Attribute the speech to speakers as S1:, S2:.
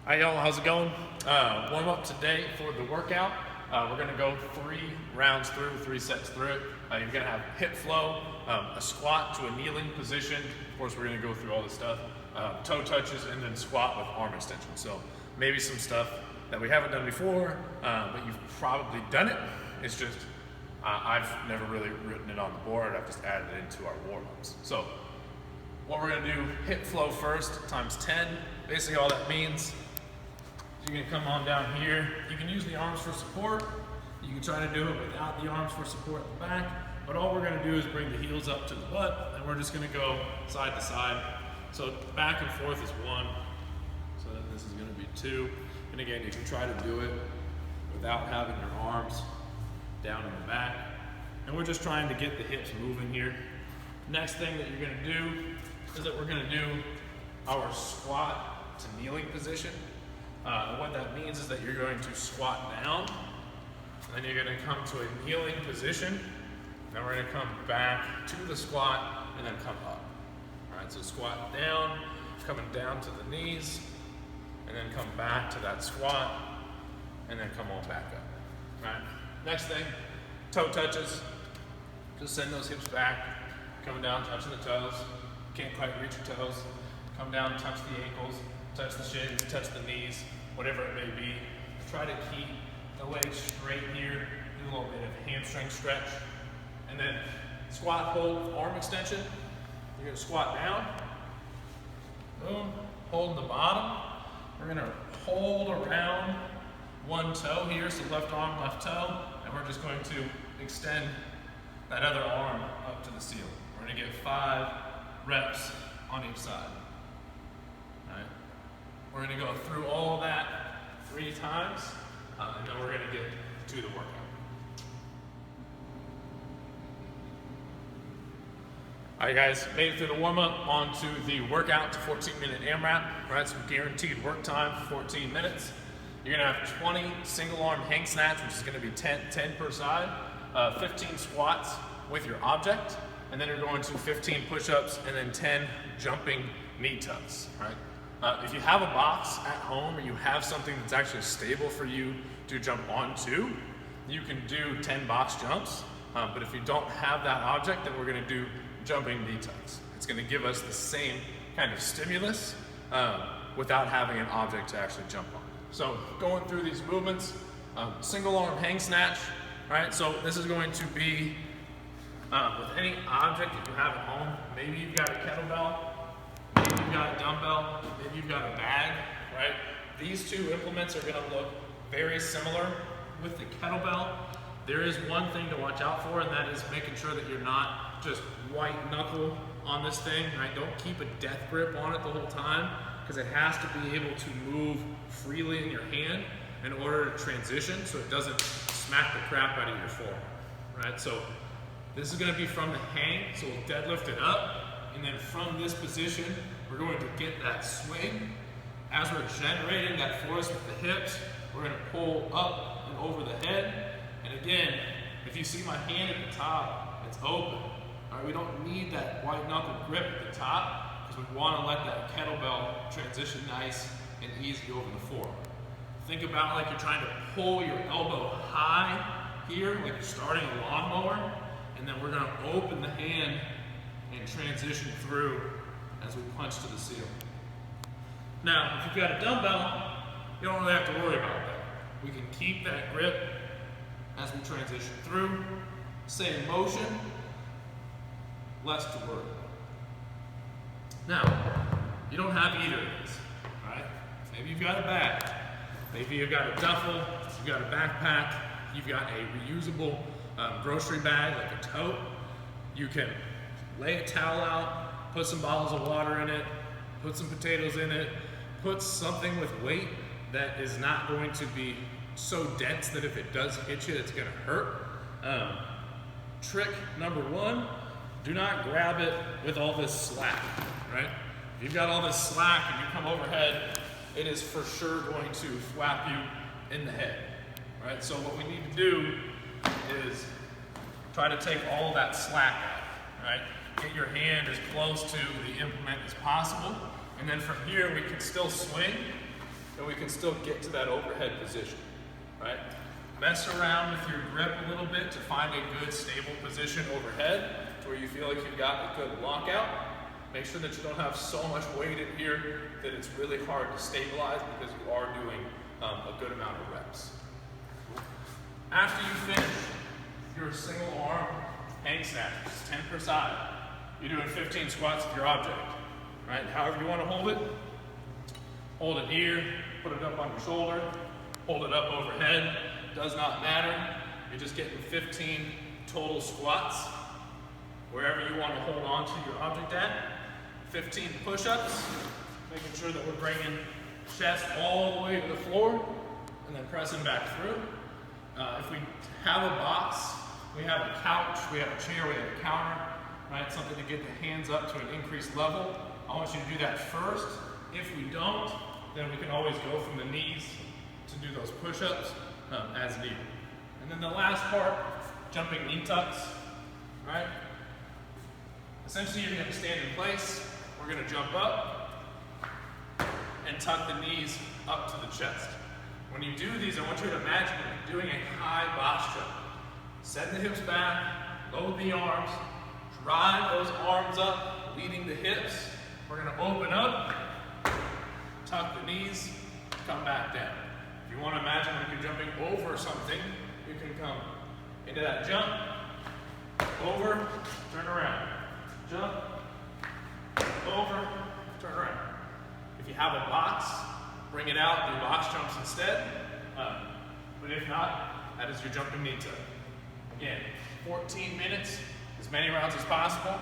S1: Hi y'all, how's it going? Warm up today for the workout. We're gonna go 3 rounds through, 3 sets through it. You're gonna have hip flow, a squat to a kneeling position. Of course, we're gonna go through all this stuff. Toe touches, and then squat with arm extension. So maybe some stuff that we haven't done before, but you've probably done it. It's just, I've never really written it on the board. I've just added it into our warm-ups. So what we're gonna do, hip flow first, times 10. Basically all that means, you're gonna come on down here. You can use the arms for support. You can try to do it without the arms for support at the back, but all we're gonna do is bring the heels up to the butt, and we're just gonna go side to side. So back and forth is 1, so then this is gonna be 2. And again, you can try to do it without having your arms down in the back. And we're just trying to get the hips moving here. Next thing that you're gonna do is that we're gonna do our squat to kneeling position. What that means is that you're going to squat down, and then you're going to come to a kneeling position. Then we're going to come back to the squat and then come up. All right, so squat down, coming down to the knees, and then come back to that squat, and then come on back up. All right, next thing, toe touches. Just send those hips back, coming down, touching the toes. Can't quite reach your toes. Come down, touch the ankles, touch the shins, touch the knees, whatever it may be. Try to keep the legs straight here. Do a little bit of hamstring stretch. And then squat, hold, arm extension. You're gonna squat down. Boom, holding the bottom. We're gonna hold around one toe here, so left arm, left toe, and we're just going to extend that other arm up to the ceiling. We're gonna get 5 reps on each side. Right. We're going to go through all that 3 times, and then we're going to get to the workout. All right, guys, made it through the warm-up, on to the workout to 14-minute AMRAP. All right, some guaranteed work time for 14 minutes. You're going to have 20 single-arm hang snatch, which is going to be 10 per side, 15 squats with your object, and then you're going to 15 push-ups and then 10 jumping knee tucks. All right. If you have a box at home or you have something that's actually stable for you to jump onto, you can do 10 box jumps. But if you don't have that object, then we're going to do jumping knee tucks. It's going to give us the same kind of stimulus without having an object to actually jump on. So going through these movements, single arm hang snatch. All right, so this is going to be with any object that you have at home. Maybe you've got a kettlebell. Maybe you've got a dumbbell, maybe you've got a bag, right? These 2 implements are gonna look very similar. With the kettlebell, there is one thing to watch out for, and that is making sure that you're not just white knuckle on this thing, right? Don't keep a death grip on it the whole time, because it has to be able to move freely in your hand in order to transition so it doesn't smack the crap out of your forearm, right? So this is gonna be from the hang, so we'll deadlift it up. And then from this position, we're going to get that swing. As we're generating that force with the hips, we're going to pull up and over the head. And again, if you see my hand at the top, it's open. All right, we don't need that white knuckle grip at the top because we want to let that kettlebell transition nice and easy over the forearm. Think about like you're trying to pull your elbow high here, like you're starting a lawnmower, and then we're going to open the hand and transition through as we punch to the ceiling. Now, if you've got a dumbbell, you don't really have to worry about that. We can keep that grip as we transition through. Same motion, less to worry about. Now, you don't have either of these, right? Maybe you've got a bag, maybe you've got a duffel, you've got a backpack, you've got a reusable grocery bag like a tote. You can lay a towel out, put some bottles of water in it, put some potatoes in it, put something with weight that is not going to be so dense that if it does hit you, it's gonna hurt. Trick number 1, do not grab it with all this slack, right? If you've got all this slack and you come overhead, it is for sure going to flap you in the head, right? So what we need to do is try to take all of that slack out, right? Get your hand as close to the implement as possible, and then from here we can still swing, and we can still get to that overhead position, right? Mess around with your grip a little bit to find a good stable position overhead to where you feel like you've got a good lockout. Make sure that you don't have so much weight in here that it's really hard to stabilize because you are doing a good amount of reps. After you finish your single arm hang snatch, 10 per side, you're doing 15 squats with your object, right? However you want to hold it here, put it up on your shoulder, hold it up overhead, does not matter. You're just getting 15 total squats wherever you want to hold on to your object at. 15 push-ups, making sure that we're bringing chest all the way to the floor and then pressing back through. If we have a box, we have a couch, we have a chair, we have a counter, right? Something to get the hands up to an increased level. I want you to do that first. If we don't, then we can always go from the knees to do those push-ups as needed. And then the last part, jumping knee tucks, right? Essentially, you're going to stand in place. We're going to jump up and tuck the knees up to the chest. When you do these, I want you to imagine that you're doing a high box jump. Send the hips back, load the arms, drive those arms up, leading the hips. We're going to open up, tuck the knees, come back down. If you want to imagine like you're jumping over something, you can come into that jump, over, turn around, jump, over, turn around. If you have a box, bring it out, do box jumps instead. But if not, that is your jumping knee tuck. Again, 14 minutes, as many rounds as possible.